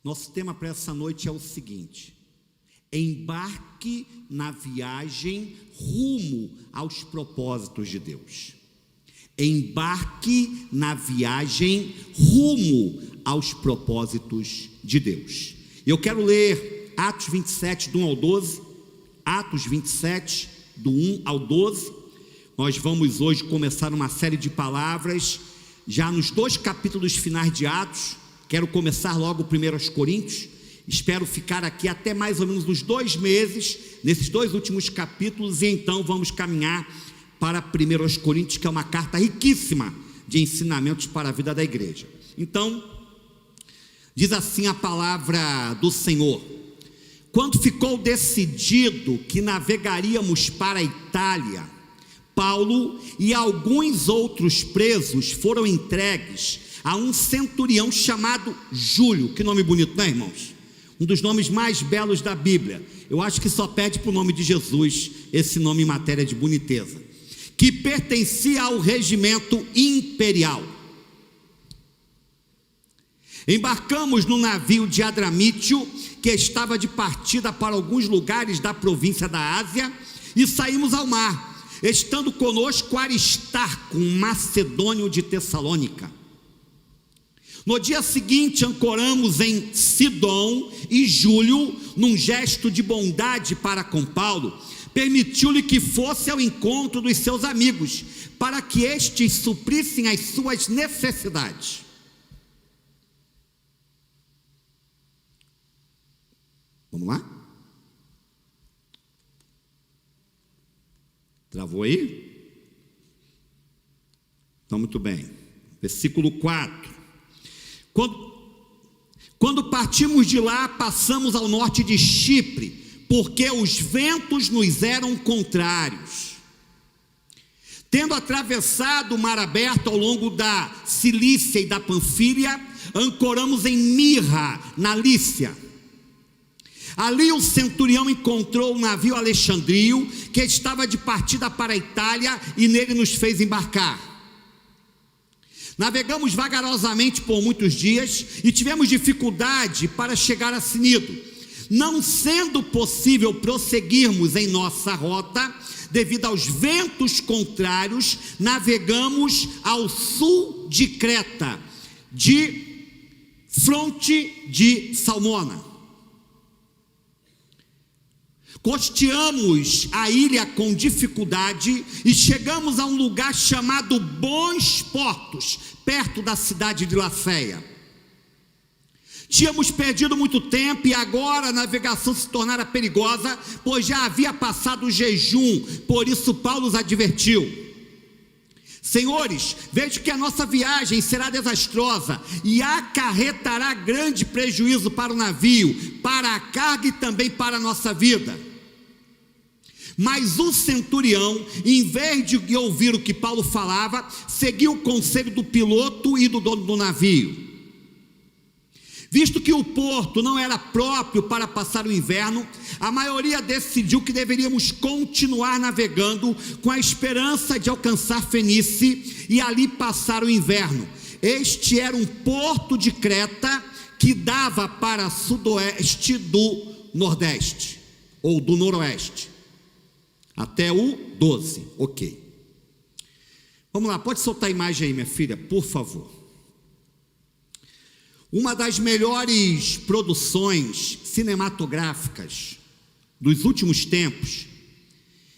Nosso tema para essa noite é o seguinte: embarque na viagem rumo aos propósitos de Deus. Embarque na viagem rumo aos propósitos de Deus. Eu quero ler Atos 27, do 1 ao 12. Atos 27, do 1 ao 12. Nós vamos hoje começar uma série de palavras, já nos 2 capítulos finais de Atos. Quero começar logo 1 Coríntios. Espero ficar aqui até mais ou menos uns 2 meses, nesses 2 últimos capítulos, e então vamos caminhar para 1 Coríntios, que é uma carta riquíssima de ensinamentos para a vida da igreja. Então, diz assim a palavra do Senhor: quando ficou decidido que navegaríamos para a Itália, Paulo e alguns outros presos foram entregues a um centurião chamado Júlio. Que nome bonito, né, irmãos? Um dos nomes mais belos da Bíblia. Eu acho que só pede para o nome de Jesus esse nome em matéria de boniteza, que pertencia ao regimento imperial. Embarcamos no navio de Adramítio, que estava de partida para alguns lugares da província da Ásia, e saímos ao mar, estando conosco Aristarco, um macedônio de Tessalônica. No dia seguinte ancoramos em Sidom, e Júlio, num gesto de bondade para com Paulo, permitiu-lhe que fosse ao encontro dos seus amigos, para que estes suprissem as suas necessidades. Vamos lá? Travou aí? Então, muito bem. Versículo 4. Quando partimos de lá, passamos ao norte de Chipre, porque os ventos nos eram contrários. Tendo atravessado o mar aberto ao longo da Cilícia e da Panfília, ancoramos em Mirra, na Lícia. Ali o centurião encontrou um navio alexandrio, que estava de partida para a Itália, e nele nos fez embarcar. Navegamos vagarosamente por muitos dias, e tivemos dificuldade para chegar a Cnido, não sendo possível prosseguirmos em nossa rota, devido aos ventos contrários. Navegamos ao sul de Creta, de fronte de Salmona. Costeamos a ilha com dificuldade e chegamos a um lugar chamado Bons Portos, perto da cidade de Laféia. Tínhamos perdido muito tempo e agora a navegação se tornara perigosa, pois já havia passado o jejum. Por isso Paulo os advertiu: senhores, vejo que a nossa viagem será desastrosa e acarretará grande prejuízo para o navio, para a carga e também para a nossa vida. Mas o centurião, em vez de ouvir o que Paulo falava, seguiu o conselho do piloto e do dono do navio. Visto que o porto não era próprio para passar o inverno, a maioria decidiu que deveríamos continuar navegando com a esperança de alcançar Fenície e ali passar o inverno. Este era um porto de Creta que dava para sudoeste do nordeste, ou do noroeste, até o 12, ok. Vamos lá, pode soltar a imagem aí, minha filha, por favor. Uma das melhores produções cinematográficas dos últimos tempos,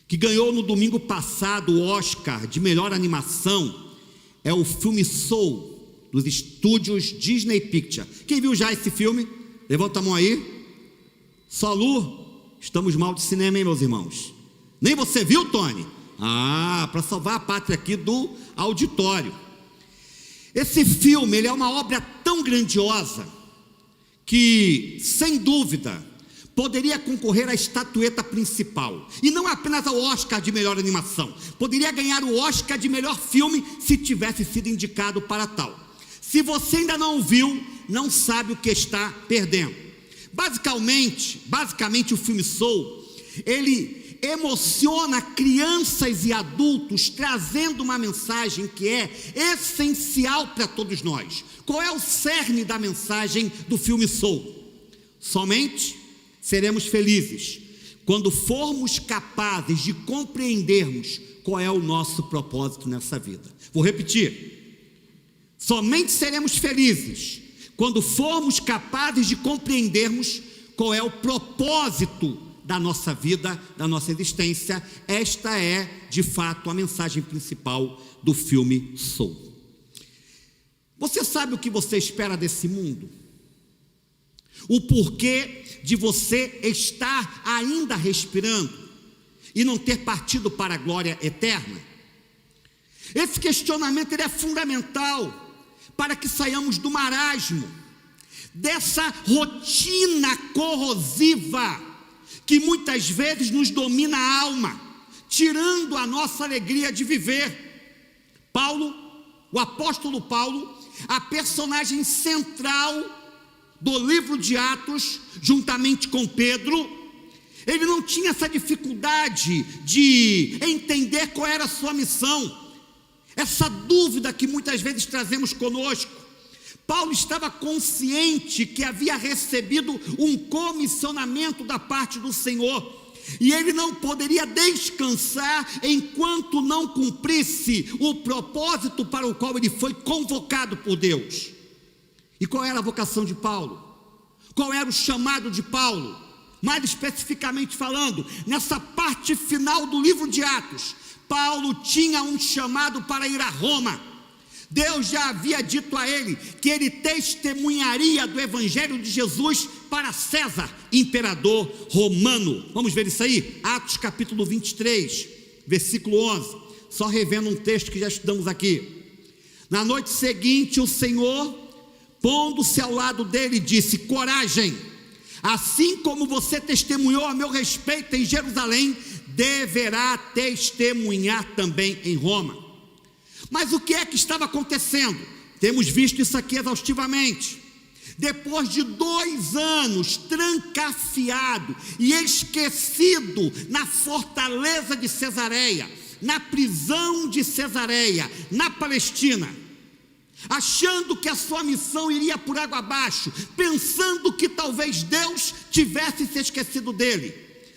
que ganhou no domingo passado o Oscar de melhor animação, é o filme Soul, dos estúdios Disney Picture. Quem viu já esse filme? Levanta a mão aí. Só Lu? Estamos mal de cinema, hein, meus irmãos? Nem você viu, Tony? Para salvar a pátria aqui do auditório. Esse filme, ele é uma obra tão grandiosa que, sem dúvida, poderia concorrer à estatueta principal, e não apenas ao Oscar de melhor animação. Poderia ganhar o Oscar de melhor filme se tivesse sido indicado para tal. Se você ainda não viu, não sabe o que está perdendo. Basicamente o filme Soul, ele emociona crianças e adultos, trazendo uma mensagem que é essencial para todos nós. Qual é o cerne da mensagem do filme Soul? Somente seremos felizes quando formos capazes de compreendermos qual é o nosso propósito nessa vida. Vou repetir. Somente seremos felizes quando formos capazes de compreendermos qual é o propósito da nossa vida, da nossa existência. Esta é, de fato, a mensagem principal do filme Soul. Você sabe o que você espera desse mundo? O porquê de você estar ainda respirando e não ter partido para a glória eterna? Esse questionamento ele é fundamental para que saiamos do marasmo, dessa rotina corrosiva que muitas vezes nos domina a alma, tirando a nossa alegria de viver. Paulo, o apóstolo Paulo, a personagem central do livro de Atos, juntamente com Pedro, ele não tinha essa dificuldade de entender qual era a sua missão, essa dúvida que muitas vezes trazemos conosco. Paulo estava consciente que havia recebido um comissionamento da parte do Senhor, e ele não poderia descansar enquanto não cumprisse o propósito para o qual ele foi convocado por Deus. E qual era a vocação de Paulo? Qual era o chamado de Paulo? Mais especificamente falando, nessa parte final do livro de Atos, Paulo tinha um chamado para ir a Roma. Deus já havia dito a ele que ele testemunharia do evangelho de Jesus para César, imperador romano. Vamos ver isso aí? Atos capítulo 23, versículo 11. Só revendo um texto que já estudamos aqui. Na noite seguinte, o Senhor, pondo-se ao lado dele, disse: coragem, assim como você testemunhou a meu respeito em Jerusalém, deverá testemunhar também em Roma. Mas o que é que estava acontecendo? Temos visto isso aqui exaustivamente. Depois de 2 anos trancafiado e esquecido na fortaleza de Cesareia, na prisão de Cesareia, na Palestina, achando que a sua missão iria por água abaixo, pensando que talvez Deus tivesse se esquecido dele.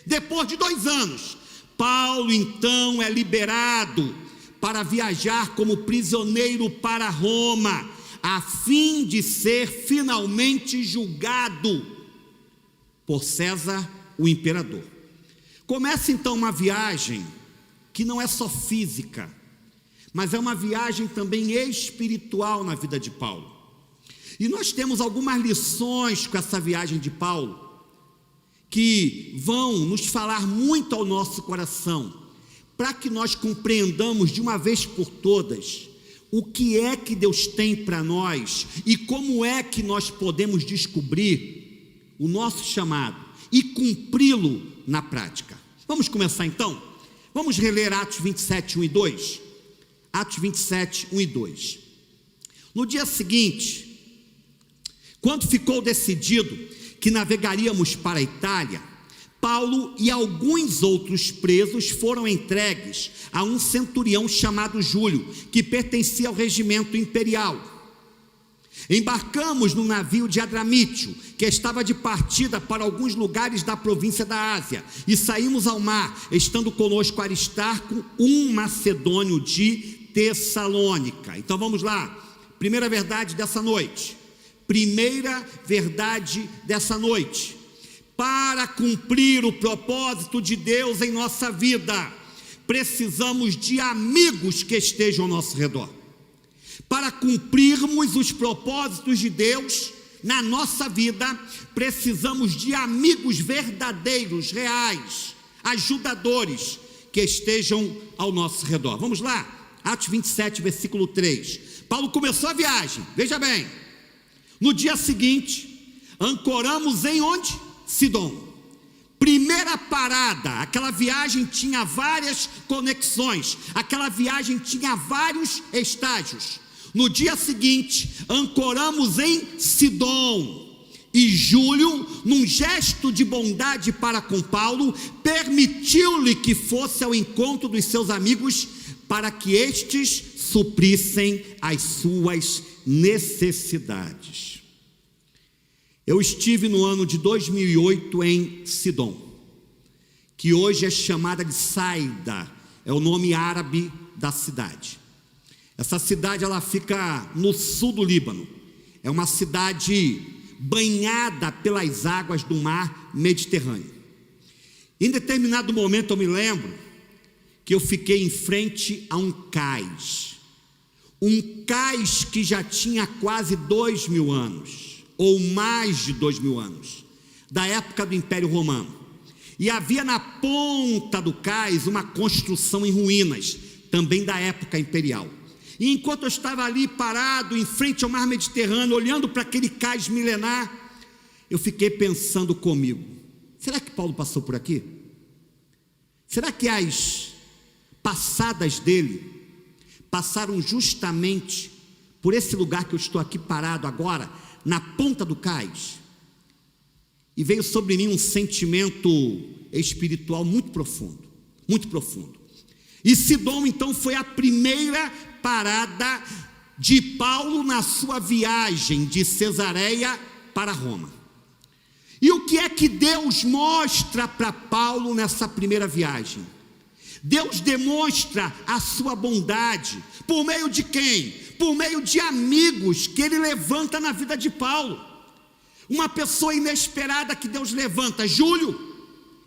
Depois de 2 anos, Paulo então é liberado para viajar como prisioneiro para Roma, a fim de ser finalmente julgado por César, o imperador. Começa então uma viagem que não é só física, mas é uma viagem também espiritual na vida de Paulo. E nós temos algumas lições com essa viagem de Paulo, que vão nos falar muito ao nosso coração, para que nós compreendamos de uma vez por todas o que é que Deus tem para nós e como é que nós podemos descobrir o nosso chamado e cumpri-lo na prática. Vamos começar então? Vamos reler Atos 27, 1 e 2. Atos 27, 1 e 2. No dia seguinte, quando ficou decidido que navegaríamos para a Itália, Paulo e alguns outros presos foram entregues a um centurião chamado Júlio, que pertencia ao regimento imperial. Embarcamos no navio de Adramítio, que estava de partida para alguns lugares da província da Ásia, e saímos ao mar, estando conosco Aristarco, um macedônio de Tessalônica. Então vamos lá, primeira verdade dessa noite. Primeira verdade dessa noite. Para cumprir o propósito de Deus em nossa vida, precisamos de amigos que estejam ao nosso redor. Para cumprirmos os propósitos de Deus na nossa vida, precisamos de amigos verdadeiros, reais, ajudadores, que estejam ao nosso redor. Vamos lá, Atos 27, versículo 3. Paulo começou a viagem, veja bem. No dia seguinte, ancoramos em onde? Sidom. Primeira parada. Aquela viagem tinha várias conexões, aquela viagem tinha vários estágios. No dia seguinte, ancoramos em Sidom, e Júlio, num gesto de bondade para com Paulo, permitiu-lhe que fosse ao encontro dos seus amigos, para que estes suprissem as suas necessidades. Eu estive no ano de 2008 em Sidom, que hoje é chamada de Saida, é o nome árabe da cidade. Essa cidade ela fica no sul do Líbano, é uma cidade banhada pelas águas do mar Mediterrâneo. Em determinado momento eu me lembro que eu fiquei em frente a um cais que já tinha quase 2.000 anos, ou mais de 2.000 anos, da época do Império Romano. E havia na ponta do cais uma construção em ruínas, também da época imperial. E enquanto eu estava ali parado, em frente ao mar Mediterrâneo, olhando para aquele cais milenar, eu fiquei pensando comigo: será que Paulo passou por aqui? Será que as passadas dele passaram justamente por esse lugar que eu estou aqui parado agora, na ponta do cais? E veio sobre mim um sentimento espiritual muito profundo, muito profundo. E Sidom então foi a primeira parada de Paulo na sua viagem de Cesareia para Roma. E o que é que Deus mostra para Paulo nessa primeira viagem? Deus demonstra a sua bondade, por meio de quem? Por meio de amigos que ele levanta na vida de Paulo. Uma pessoa inesperada que Deus levanta, Júlio.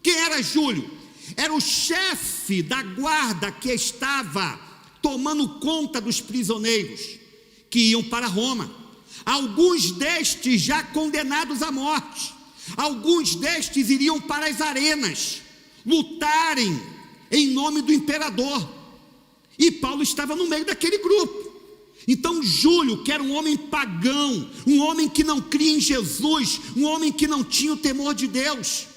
Quem era Júlio? Era o chefe da guarda que estava tomando conta dos prisioneiros que iam para Roma. Alguns destes já condenados à morte, alguns destes iriam para as arenas lutarem em nome do imperador, e Paulo estava no meio daquele grupo. Então Júlio, que era um homem pagão, um homem que não cria em Jesus, um homem que não tinha o temor de Deus,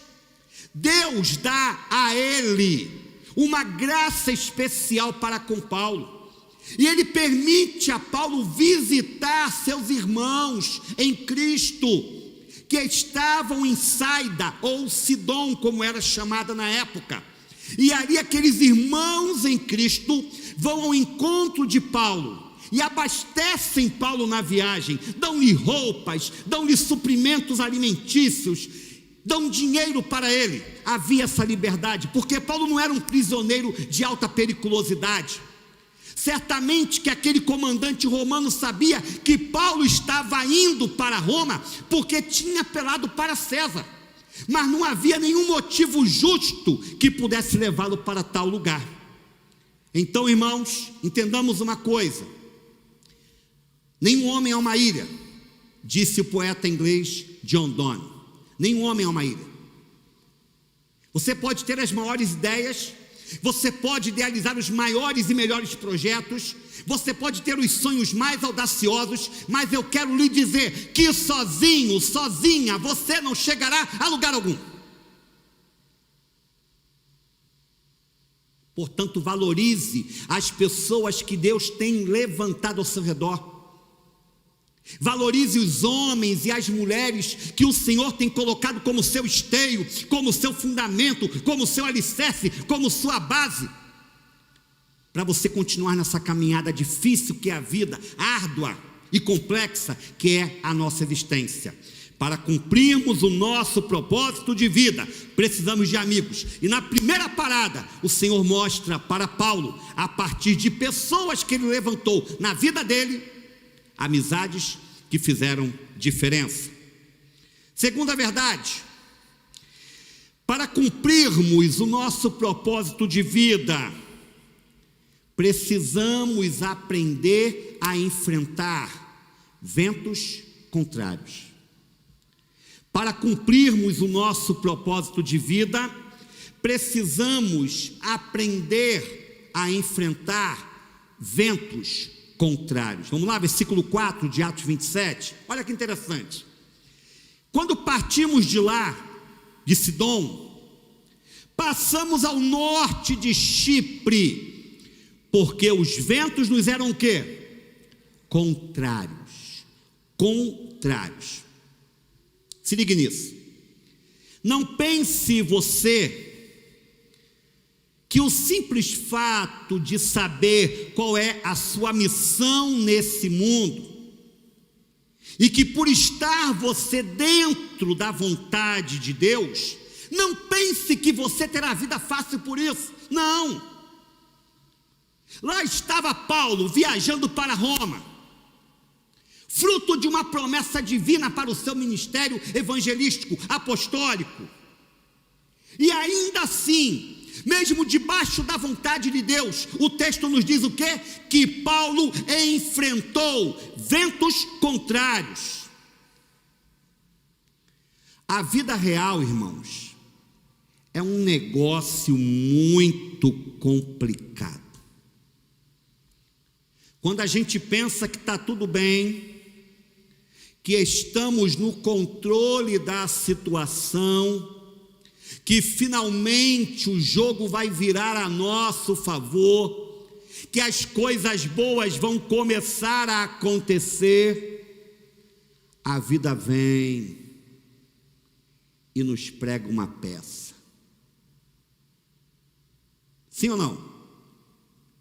Deus dá a ele uma graça especial para com Paulo, e ele permite a Paulo visitar seus irmãos em Cristo, que estavam em Saida, ou Sidom, como era chamada na época. E ali aqueles irmãos em Cristo vão ao encontro de Paulo e abastecem Paulo na viagem, dão-lhe roupas, dão-lhe suprimentos alimentícios, dão dinheiro para ele. Havia essa liberdade, porque Paulo não era um prisioneiro de alta periculosidade. Certamente que aquele comandante romano sabia que Paulo estava indo para Roma porque tinha apelado para César, mas não havia nenhum motivo justo que pudesse levá-lo para tal lugar. Então, irmãos, entendamos uma coisa: nenhum homem é uma ilha, disse o poeta inglês John Donne. Nenhum homem é uma ilha. Você pode ter as maiores ideias, você pode idealizar os maiores e melhores projetos, você pode ter os sonhos mais audaciosos, mas eu quero lhe dizer que sozinho, sozinha, você não chegará a lugar algum. Portanto, valorize as pessoas que Deus tem levantado ao seu redor. Valorize os homens e as mulheres que o Senhor tem colocado como seu esteio, como seu fundamento, como seu alicerce, como sua base, para você continuar nessa caminhada difícil que é a vida, árdua e complexa que é a nossa existência. Para cumprirmos o nosso propósito de vida, precisamos de amigos. E na primeira parada, o Senhor mostra para Paulo, a partir de pessoas que ele levantou na vida dele, amizades que fizeram diferença. Segunda verdade: para cumprirmos o nosso propósito de vida, precisamos aprender a enfrentar ventos contrários. Para cumprirmos o nosso propósito de vida, precisamos aprender a enfrentar ventos contrários. Vamos lá, versículo 4 de Atos 27. Olha que interessante. Quando partimos de lá, de Sidom, passamos ao norte de Chipre, porque os ventos nos eram o quê? Contrários. Contrários. Se ligue nisso. Não pense você que o simples fato de saber qual é a sua missão nesse mundo e que por estar você dentro da vontade de Deus, não pense que você terá vida fácil por isso, não. Lá estava Paulo viajando para Roma, fruto de uma promessa divina para o seu ministério evangelístico, apostólico, e ainda assim, mesmo debaixo da vontade de Deus, o texto nos diz o quê? Que Paulo enfrentou ventos contrários. A vida real, irmãos, é um negócio muito complicado. Quando a gente pensa que está tudo bem, que estamos no controle da situação, que finalmente o jogo vai virar a nosso favor, que as coisas boas vão começar a acontecer, a vida vem e nos prega uma peça. Sim ou não?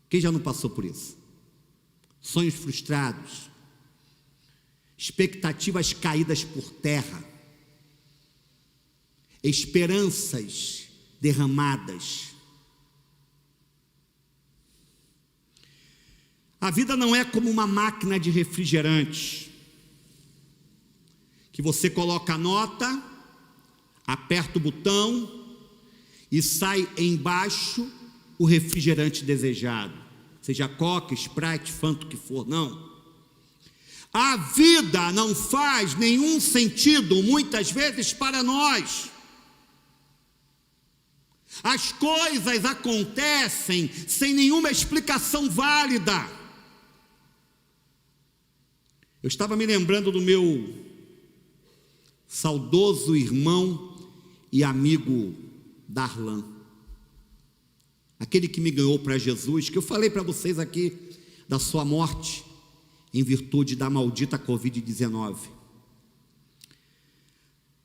Quem já não passou por isso? Sonhos frustrados, expectativas caídas por terra, esperanças derramadas. A vida não é como uma máquina de refrigerante, que você coloca a nota, aperta o botão e sai embaixo o refrigerante desejado, seja Coca, Sprite, Fanta, o que for, não. A vida não faz nenhum sentido, muitas vezes, para nós. As coisas acontecem sem nenhuma explicação válida. Eu estava me lembrando do meu saudoso irmão e amigo Darlan, aquele que me ganhou para Jesus, que eu falei para vocês aqui da sua morte em virtude da maldita Covid-19.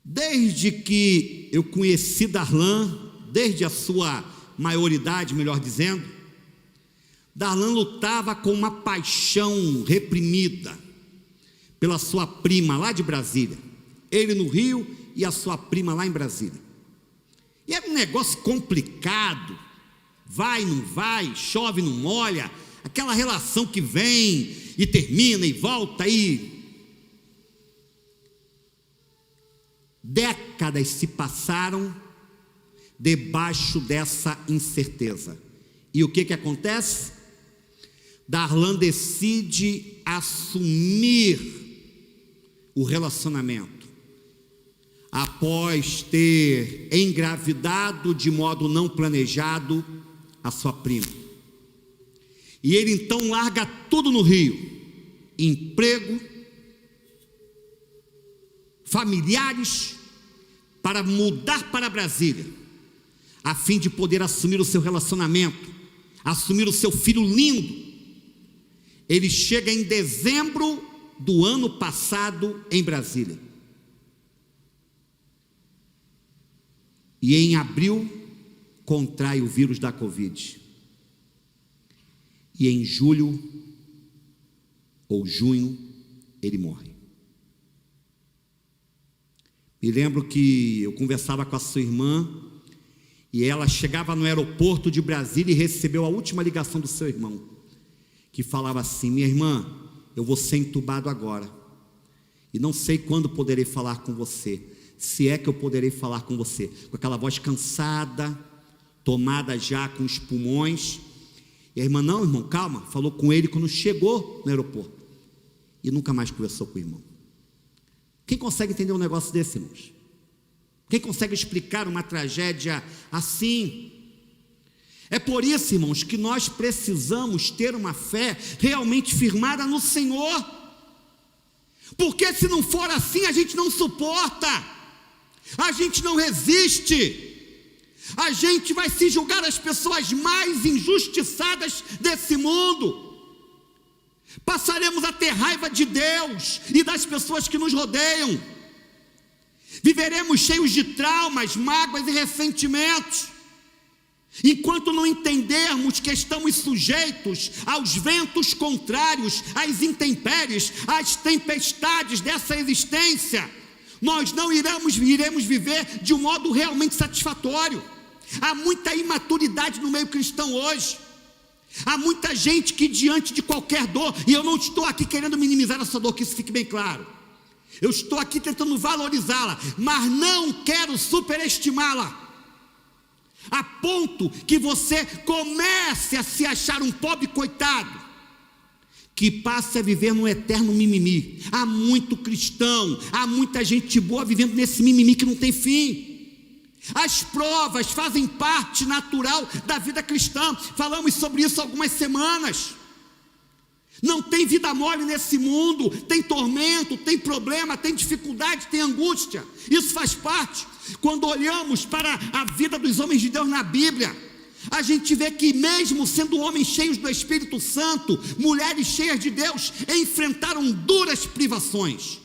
Desde que eu conheci Darlan, desde a sua maioridade, melhor dizendo, Darlan lutava com uma paixão reprimida pela sua prima lá de Brasília, ele no Rio e a sua prima lá em Brasília. E era um negócio complicado, vai, não vai, chove, não molha, aquela relação que vem e termina e volta aí. Décadas se passaram debaixo dessa incerteza. E o que acontece? Darlan decide assumir o relacionamento após ter engravidado de modo não planejado a sua prima. E ele então larga tudo no Rio, emprego, familiares, para mudar para Brasília, a fim de poder assumir o seu relacionamento, assumir o seu filho lindo. Ele chega em dezembro do ano passado em Brasília. E em abril contrai o vírus da Covid. E em julho ou junho ele morre. Me lembro que eu conversava com a sua irmã e ela chegava no aeroporto de Brasília e recebeu a última ligação do seu irmão, que falava assim: minha irmã, eu vou ser entubado agora e não sei quando poderei falar com você, se é que eu poderei falar com você, com aquela voz cansada, tomada já com os pulmões. E a irmã: não, irmão, calma. Falou com ele quando chegou no aeroporto e nunca mais conversou com o irmão. Quem consegue entender um negócio desse, irmãos? Quem consegue explicar uma tragédia assim? É por isso, irmãos, que nós precisamos ter uma fé realmente firmada no Senhor, porque se não for assim, a gente não suporta, a gente não resiste, a gente vai se julgar as pessoas mais injustiçadas desse mundo, passaremos a ter raiva de Deus e das pessoas que nos rodeiam, viveremos cheios de traumas, mágoas e ressentimentos. Enquanto não entendermos que estamos sujeitos aos ventos contrários, às intempéries, às tempestades dessa existência, nós não iremos viver de um modo realmente satisfatório. Há muita imaturidade no meio cristão hoje. Há muita gente que diante de qualquer dor, e eu não estou aqui querendo minimizar essa dor, que isso fique bem claro. Eu estou aqui tentando valorizá-la, mas não quero superestimá-la, a ponto que você comece a se achar um pobre coitado, que passe a viver num eterno mimimi. Há muito cristão, há muita gente boa vivendo nesse mimimi que não tem fim. As provas fazem parte natural da vida cristã, falamos sobre isso há algumas semanas. Não tem vida mole nesse mundo, tem tormento, tem problema, tem dificuldade, tem angústia, isso faz parte. Quando olhamos para a vida dos homens de Deus na Bíblia, a gente vê que mesmo sendo homens cheios do Espírito Santo, mulheres cheias de Deus, enfrentaram duras privações.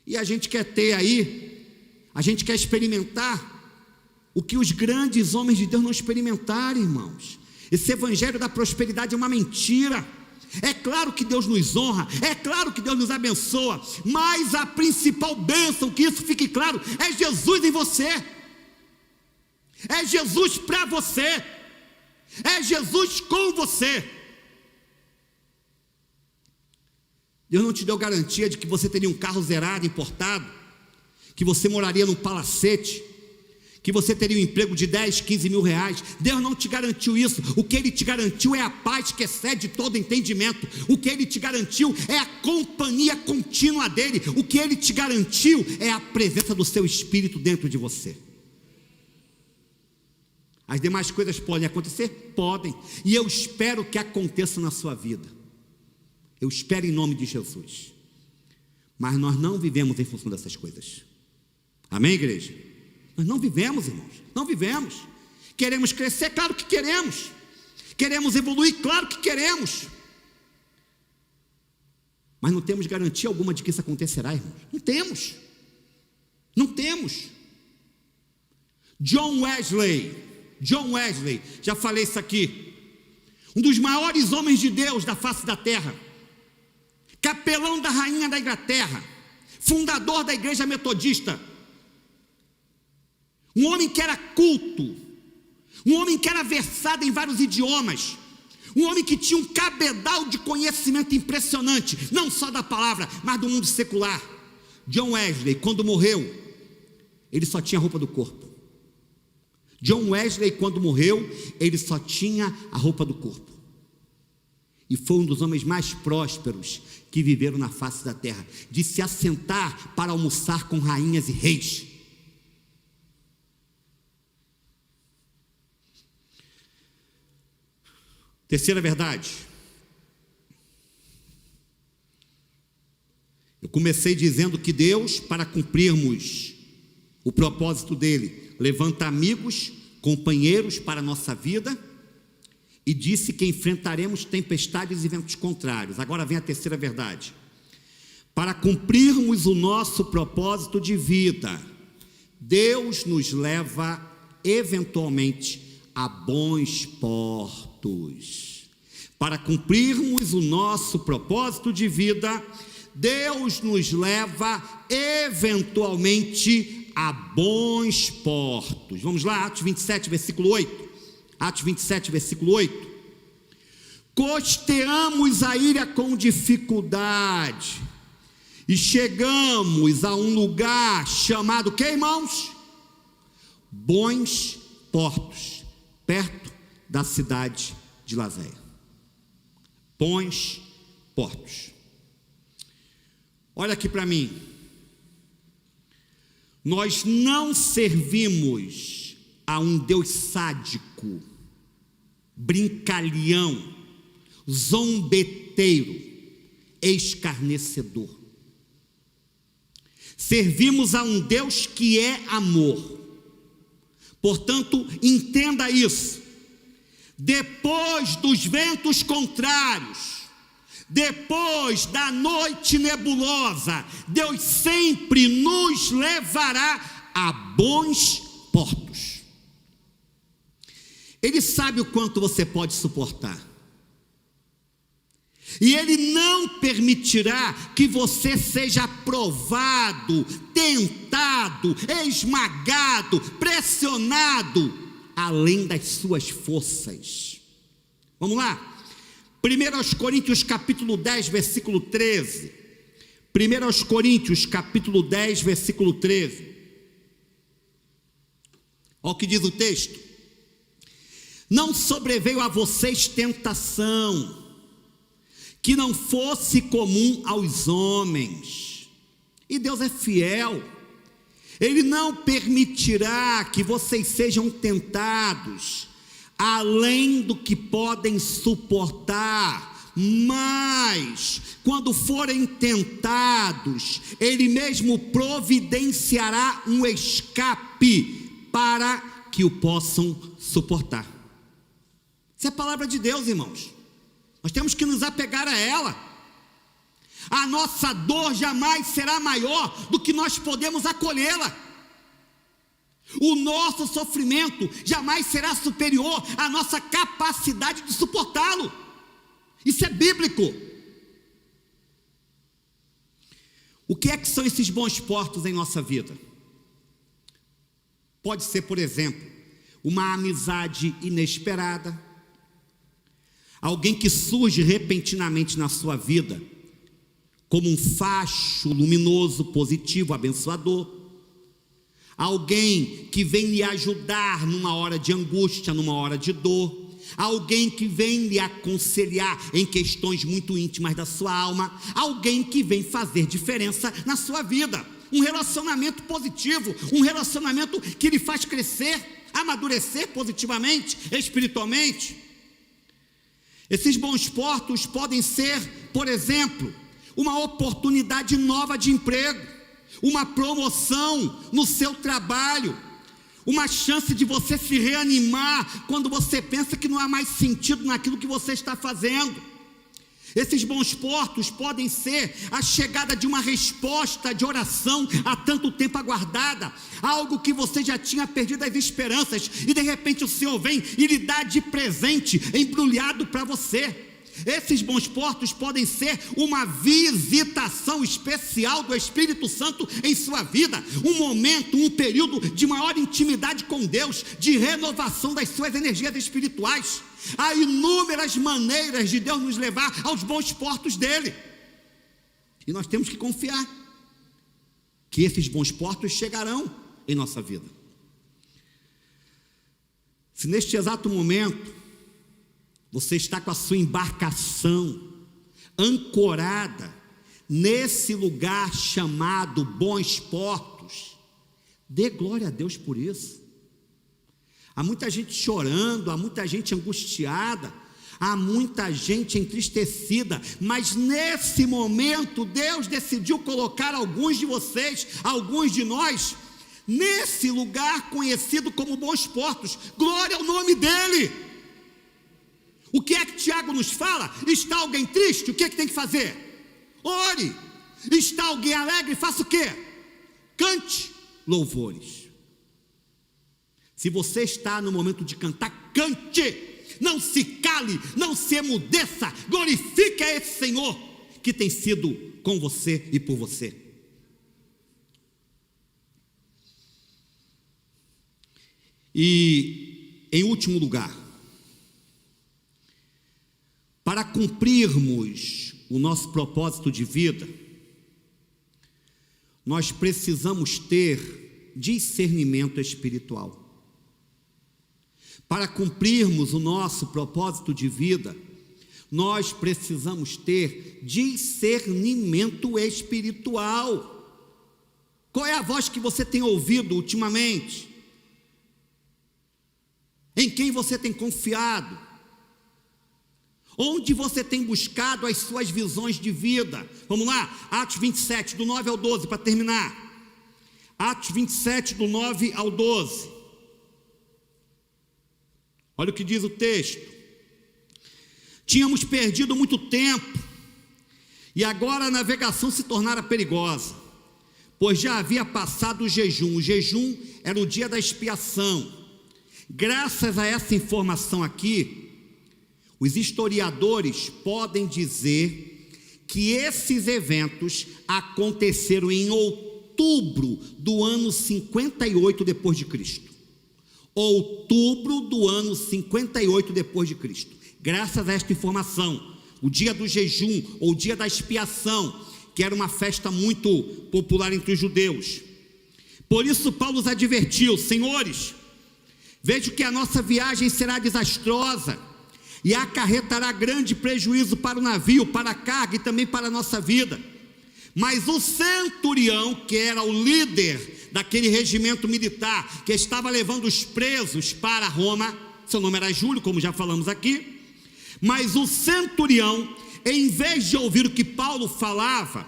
E a gente quer ter aí, a gente quer experimentar o que os grandes homens de Deus não experimentaram, irmãos. Esse evangelho da prosperidade é uma mentira. É claro que Deus nos honra, é claro que Deus nos abençoa, mas a principal bênção, que isso fique claro, é Jesus em você, é Jesus para você, é Jesus com você. Deus não te deu garantia de que você teria um carro zerado, importado, que você moraria num palacete, que você teria um emprego de 10, 15 mil reais. Deus não te garantiu isso. O que Ele te garantiu é a paz que excede todo entendimento. O que Ele te garantiu é a companhia contínua dEle. O que Ele te garantiu é a presença do seu Espírito dentro de você. As demais coisas podem acontecer? Podem. E eu espero que aconteça na sua vida. Eu espero em nome de Jesus. Mas nós não vivemos em função dessas coisas. Amém, igreja? Nós não vivemos, irmãos, não vivemos. Queremos crescer? Claro que queremos. Queremos evoluir? Claro que queremos. Mas não temos garantia alguma de que isso acontecerá, irmãos. Não temos. Não temos. John Wesley, já falei isso aqui, um dos maiores homens de Deus da face da terra, capelão da rainha da Inglaterra, fundador da igreja metodista, um homem que era culto, um homem que era versado em vários idiomas, um homem que tinha um cabedal de conhecimento impressionante, não só da palavra, mas do mundo secular. John Wesley, quando morreu, ele só tinha a roupa do corpo. John Wesley, quando morreu, ele só tinha a roupa do corpo. E foi um dos homens mais prósperos que viveram na face da terra, de se assentar para almoçar com rainhas e reis. Terceira verdade. Eu comecei dizendo que Deus, para cumprirmos o propósito dele, levanta amigos, companheiros para a nossa vida, e disse que enfrentaremos tempestades e ventos contrários. Agora vem a terceira verdade. Para cumprirmos o nosso propósito de vida, Deus nos leva eventualmente a bons portos. Para cumprirmos o nosso propósito de vida, Deus nos leva eventualmente a bons portos. Vamos lá, Atos 27, versículo 8. Atos 27, versículo 8. Costeamos a ilha com dificuldade e chegamos a um lugar chamado, que, irmãos? Bons portos, perto da cidade de Laséia. Bons portos. Olha aqui para mim. Nós não servimos a um Deus sádico, brincalhão, zombeteiro, escarnecedor. Servimos a um Deus que é amor. Portanto, entenda isso. Depois dos ventos contrários, depois da noite nebulosa, Deus sempre nos levará a bons portos. Ele sabe o quanto você pode suportar. E Ele não permitirá que você seja provado, tentado, esmagado, pressionado, além das suas forças. Vamos lá? 1 Coríntios capítulo 10, versículo 13. 1 Coríntios capítulo 10, versículo 13. Olha o que diz o texto. Não sobreveio a vocês tentação que não fosse comum aos homens. E Deus é fiel. Ele não permitirá que vocês sejam tentados além do que podem suportar, mas quando forem tentados, Ele mesmo providenciará um escape para que o possam suportar. Isso é a palavra de Deus, irmãos. Nós temos que nos apegar a ela. A nossa dor jamais será maior do que nós podemos acolhê-la. O nosso sofrimento jamais será superior à nossa capacidade de suportá-lo. Isso é bíblico. O que é que são esses bons portos em nossa vida? Pode ser, por exemplo, uma amizade inesperada, alguém que surge repentinamente na sua vida, como um facho luminoso, positivo, abençoador. Alguém que vem lhe ajudar numa hora de angústia, numa hora de dor. Alguém que vem lhe aconselhar em questões muito íntimas da sua alma. Alguém que vem fazer diferença na sua vida. Um relacionamento positivo, um relacionamento que lhe faz crescer, amadurecer positivamente, espiritualmente. Esses bons portos podem ser, por exemplo, uma oportunidade nova de emprego, uma promoção no seu trabalho, uma chance de você se reanimar quando você pensa que não há mais sentido naquilo que você está fazendo. Esses bons portos podem ser a chegada de uma resposta de oração há tanto tempo aguardada, algo que você já tinha perdido as esperanças, e de repente o Senhor vem e lhe dá de presente, embrulhado para você. Esses bons portos podem ser uma visitação especial do Espírito Santo em sua vida, um momento, um período de maior intimidade com Deus, de renovação das suas energias espirituais. Há inúmeras maneiras de Deus nos levar aos bons portos dele, e nós temos que confiar que esses bons portos chegarão em nossa vida. Se neste exato momento você está com a sua embarcação ancorada nesse lugar chamado bons portos, dê glória a Deus por isso. Há muita gente chorando, há muita gente angustiada, há muita gente entristecida, mas nesse momento Deus decidiu colocar alguns de vocês, alguns de nós, nesse lugar conhecido como bons portos. Glória ao nome dele. O que é que Tiago nos fala? Está alguém triste? O que é que tem que fazer? Ore. Está alguém alegre? Faça o quê? Cante louvores. Se você está no momento de cantar, cante. Não se cale, não se emudeça. Glorifique a esse Senhor que tem sido com você e por você. E em último lugar, para cumprirmos o nosso propósito de vida, nós precisamos ter discernimento espiritual. Para cumprirmos o nosso propósito de vida, nós precisamos ter discernimento espiritual. Qual é a voz que você tem ouvido ultimamente? Em quem você tem confiado? Onde você tem buscado as suas visões de vida? Vamos lá, Atos 27, do 9 ao 12, para terminar. Atos 27, do 9 ao 12. Olha o que diz o texto. Tínhamos perdido muito tempo, e agora a navegação se tornara perigosa, pois já havia passado o jejum. O jejum era o dia da expiação. Graças a essa informação aqui, os historiadores podem dizer que esses eventos aconteceram em outubro do ano 58 depois de Cristo. Outubro do ano 58 depois de Cristo. Graças a esta informação, o dia do jejum ou o dia da expiação, que era uma festa muito popular entre os judeus. Por isso Paulo os advertiu: senhores, vejo que a nossa viagem será desastrosa e acarretará grande prejuízo para o navio, para a carga e também para a nossa vida. Mas o centurião, que era o líder daquele regimento militar, que estava levando os presos para Roma, seu nome era Júlio, como já falamos aqui, mas o centurião, em vez de ouvir o que Paulo falava,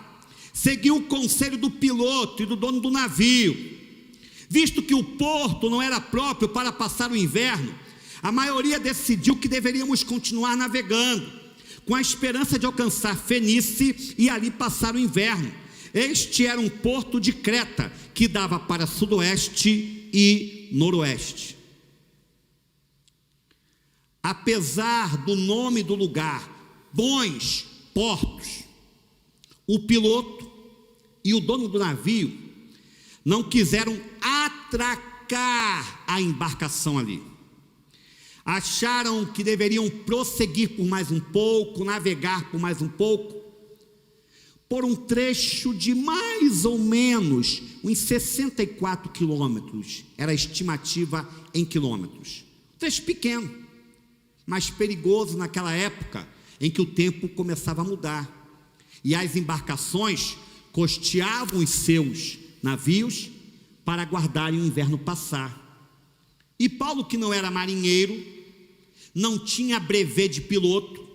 seguiu o conselho do piloto e do dono do navio. Visto que o porto não era próprio para passar o inverno, a maioria decidiu que deveríamos continuar navegando, com a esperança de alcançar Fenície e ali passar o inverno. Este era um porto de Creta, que dava para sudoeste e noroeste. Apesar do nome do lugar, Bons Portos, o piloto e o dono do navio não quiseram atracar a embarcação ali. Acharam que deveriam prosseguir por mais um pouco, navegar por mais um pouco, por um trecho de mais ou menos uns 64 quilômetros, era a estimativa em quilômetros. Um trecho pequeno, mas perigoso naquela época em que o tempo começava a mudar, e as embarcações costeavam os seus navios para aguardarem o inverno passar. E Paulo, que não era marinheiro, não tinha brevet de piloto,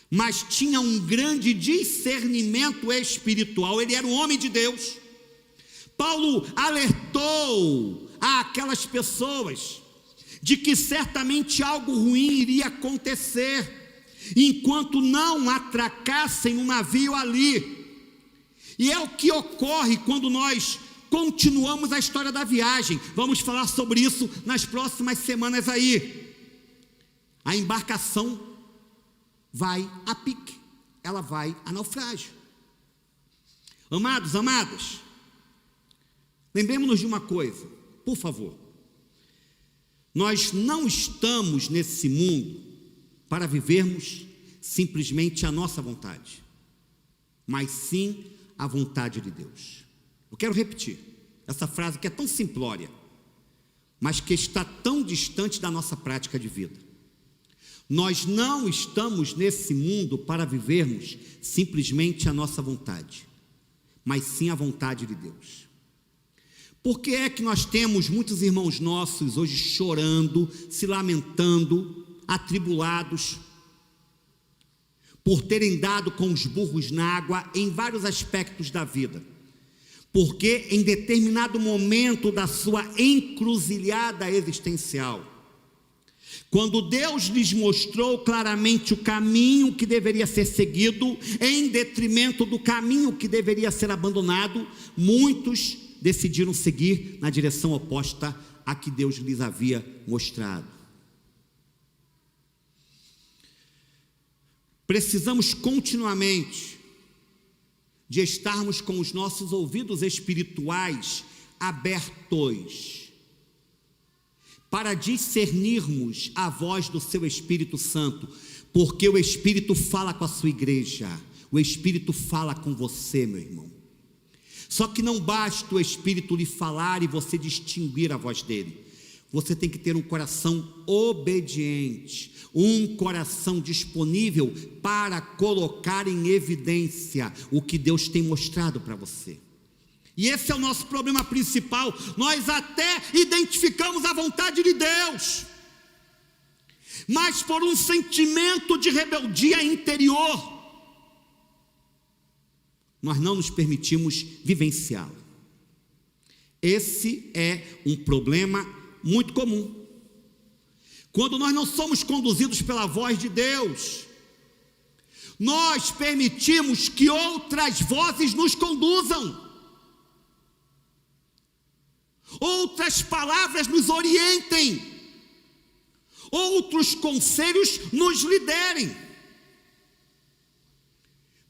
mas tinha um grande discernimento espiritual, ele era um homem de Deus. Paulo alertou aquelas pessoas de que certamente algo ruim iria acontecer, enquanto não atracassem um navio ali. E é o que ocorre quando nós continuamos a história da viagem. Vamos falar sobre isso nas próximas semanas aí. A embarcação vai a pique, ela vai a naufrágio. Amados, amadas, lembremos-nos de uma coisa, por favor. Nós não estamos nesse mundo para vivermos simplesmente a nossa vontade, mas sim a vontade de Deus. Eu quero repetir essa frase que é tão simplória, mas que está tão distante da nossa prática de vida. Nós não estamos nesse mundo para vivermos simplesmente a nossa vontade, mas sim a vontade de Deus. Por que é que nós temos muitos irmãos nossos hoje chorando, se lamentando, atribulados, por terem dado com os burros na água em vários aspectos da vida? Porque em determinado momento da sua encruzilhada existencial, quando Deus lhes mostrou claramente o caminho que deveria ser seguido, em detrimento do caminho que deveria ser abandonado, muitos decidiram seguir na direção oposta a que Deus lhes havia mostrado. Precisamos continuamente de estarmos com os nossos ouvidos espirituais abertos, para discernirmos a voz do seu Espírito Santo, porque o Espírito fala com a sua igreja, o Espírito fala com você, meu irmão. Só que não basta o Espírito lhe falar e você distinguir a voz dele. Você tem que ter um coração obediente, um coração disponível para colocar em evidência o que Deus tem mostrado para você. E esse é o nosso problema principal. Nós até identificamos a vontade de Deus, mas por um sentimento de rebeldia interior, nós não nos permitimos vivenciá-la. Esse é um problema muito comum. Quando nós não somos conduzidos pela voz de Deus, nós permitimos que outras vozes nos conduzam, outras palavras nos orientem. outros conselhos nos liderem.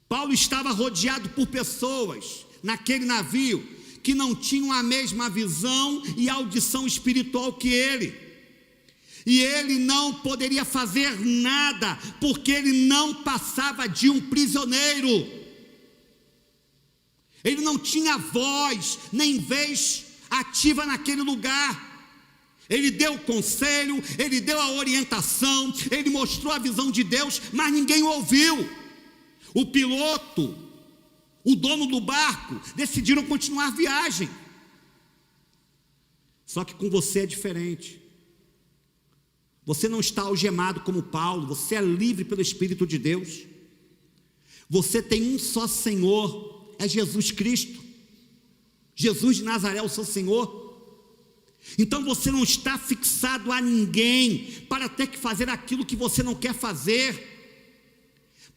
Paulo estava rodeado por pessoas naquele navio que não tinham a mesma visão e audição espiritual que ele. E ele não poderia fazer nada, porque ele não passava de um prisioneiro. Ele não tinha voz, nem vez ativa naquele lugar. Ele deu o conselho, ele deu a orientação, ele mostrou a visão de Deus, mas ninguém o ouviu. O piloto, o dono do barco, decidiram continuar a viagem. Só que com você é diferente. Você não está algemado como Paulo, você é livre pelo Espírito de Deus. Você tem um só Senhor, é Jesus Cristo. Jesus de Nazaré é o seu Senhor. Então você não está fixado a ninguém para ter que fazer aquilo que você não quer fazer,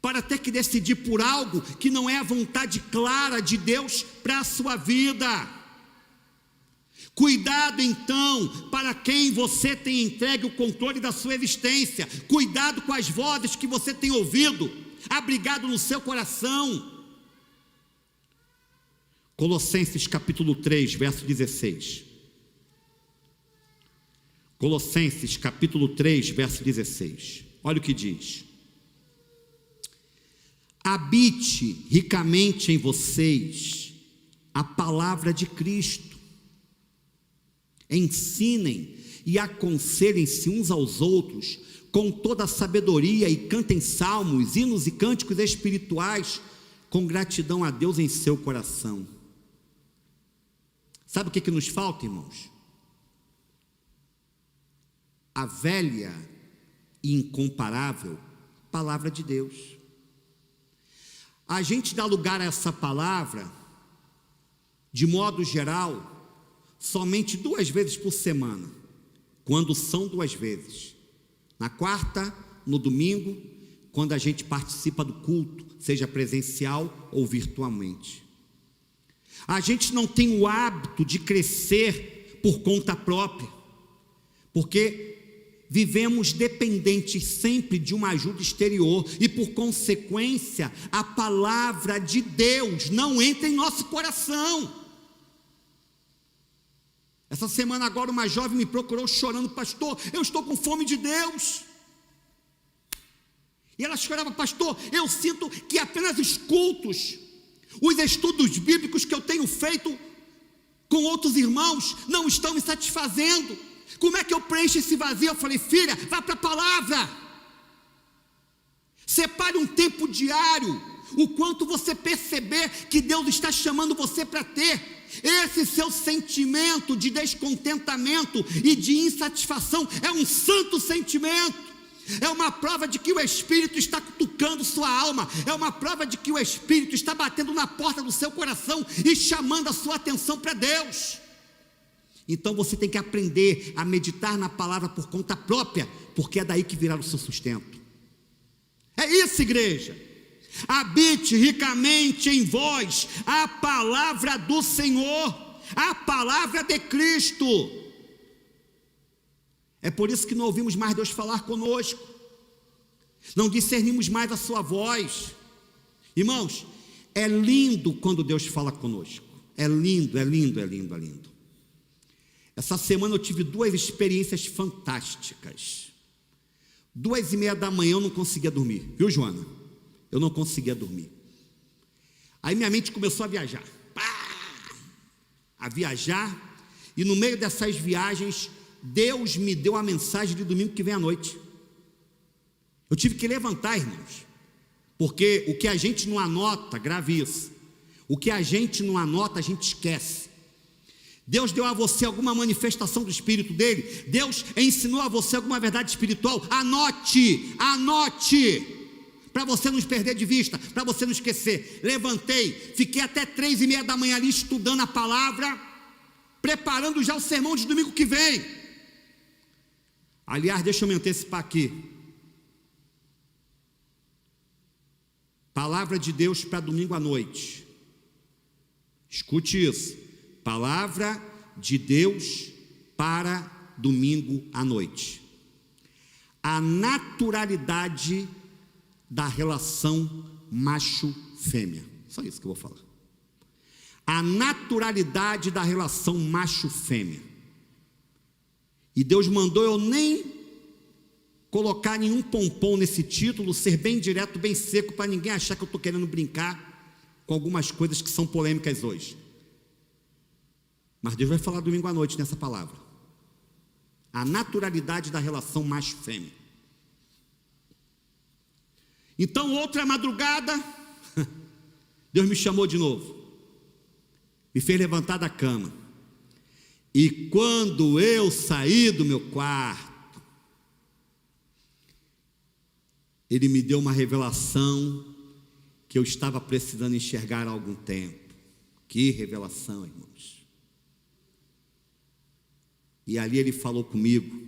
para ter que decidir por algo que não é a vontade clara de Deus para a sua vida. Cuidado então para quem você tem entregue o controle da sua existência. Cuidado com as vozes que você tem ouvido, abrigado no seu coração. Colossenses capítulo 3, verso 16. Colossenses capítulo 3, verso 16. Olha o que diz: habite ricamente em vocês a palavra de Cristo. Ensinem e aconselhem-se uns aos outros com toda a sabedoria e cantem salmos, hinos e cânticos espirituais com gratidão a Deus em seu coração. Sabe o que nos falta, irmãos? A velha e incomparável palavra de Deus. A gente dá lugar a essa palavra, de modo geral, somente 2 vezes por semana, quando são 2 vezes, na quarta, no domingo, quando a gente participa do culto, seja presencial ou virtualmente. A gente não tem o hábito de crescer por conta própria, porque vivemos dependentes sempre de uma ajuda exterior, e por consequência, a palavra de Deus não entra em nosso coração. Essa semana agora uma jovem me procurou chorando: pastor, eu estou com fome de Deus. E ela chorava: pastor, eu sinto que apenas os cultos, os estudos bíblicos que eu tenho feito com outros irmãos não estão me satisfazendo. Como é que eu preencho esse vazio? Eu falei: filha, vá para a palavra. Separe um tempo diário, o quanto você perceber que Deus está chamando você para ter. Esse seu sentimento de descontentamento e de insatisfação é um santo sentimento. É uma prova de que o Espírito está cutucando sua alma. É uma prova de que o Espírito está batendo na porta do seu coração e chamando a sua atenção para Deus. Então você tem que aprender a meditar na palavra por conta própria, porque é daí que virá o seu sustento. É isso, igreja. Habite ricamente em vós a palavra do Senhor, a palavra de Cristo. É por isso que não ouvimos mais Deus falar conosco, não discernimos mais a sua voz. Irmãos, é lindo quando Deus fala conosco. É lindo, é lindo, é lindo, é lindo. Essa semana eu tive 2 experiências fantásticas. 2:30 da manhã eu não conseguia dormir, viu, Joana? Eu não conseguia dormir. Aí minha mente começou a viajar, a viajar, e no meio dessas viagens, Deus me deu a mensagem de domingo que vem à noite. Eu tive que levantar, irmãos, porque o que a gente não anota, grave isso, o que a gente não anota, a gente esquece. Deus deu a você alguma manifestação do Espírito dele, Deus ensinou a você alguma verdade espiritual, anote, para você não perder de vista, para você não esquecer. Levantei, fiquei até 3:30 da manhã ali estudando a palavra, preparando já o sermão de domingo que vem. Aliás, deixa eu me antecipar aqui. Palavra de Deus para domingo à noite. Escute isso. Palavra de Deus para domingo à noite. a naturalidade da relação macho-fêmea. Só isso que eu vou falar. A naturalidade da relação macho-fêmea. E Deus mandou eu nem colocar nenhum pompom nesse título, ser bem direto, bem seco, para ninguém achar que eu estou querendo brincar com algumas coisas que são polêmicas hoje. Mas Deus vai falar domingo à noite nessa palavra. A naturalidade da relação macho-fêmea. Então, outra madrugada, Deus me chamou de novo. Me fez levantar da cama. E quando eu saí do meu quarto, Ele me deu uma revelação que eu estava precisando enxergar há algum tempo. Que revelação, irmãos. E ali Ele falou comigo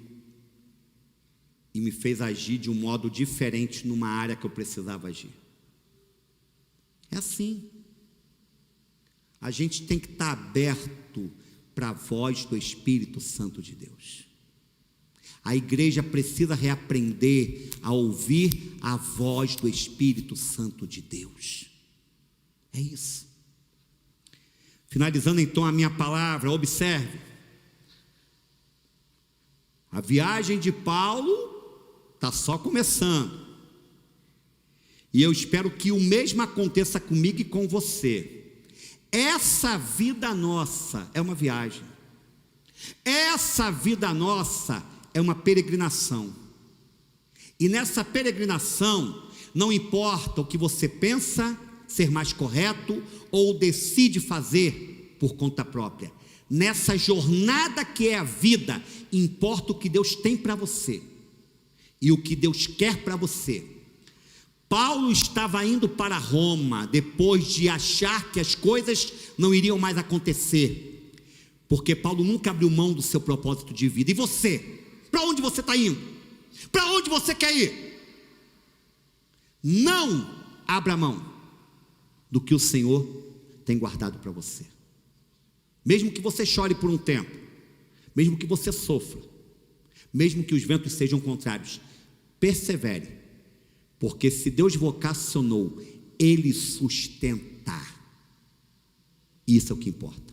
e me fez agir de um modo diferente numa área que eu precisava agir. É assim. A gente tem que estar aberto para a voz do Espírito Santo de Deus. A igreja precisa reaprender a ouvir a voz do Espírito Santo de Deus. É isso. Finalizando então a minha palavra, observe. A viagem de Paulo está só começando. E eu espero que o mesmo aconteça comigo e com você. Essa vida nossa é uma viagem. Essa vida nossa é uma peregrinação. E nessa peregrinação, não importa o que você pensa ser mais correto ou decide fazer por conta própria. Nessa jornada que é a vida, importa o que Deus tem para você e o que Deus quer para você. Paulo estava indo para Roma depois de achar que as coisas não iriam mais acontecer, porque Paulo nunca abriu mão do seu propósito de vida. E você? Para onde você está indo? Para onde você quer ir? Não abra mão do que o Senhor tem guardado para você. Mesmo que você chore por um tempo, mesmo que você sofra, mesmo que os ventos sejam contrários, persevere, porque se Deus vocacionou, Ele sustenta. Isso é o que importa.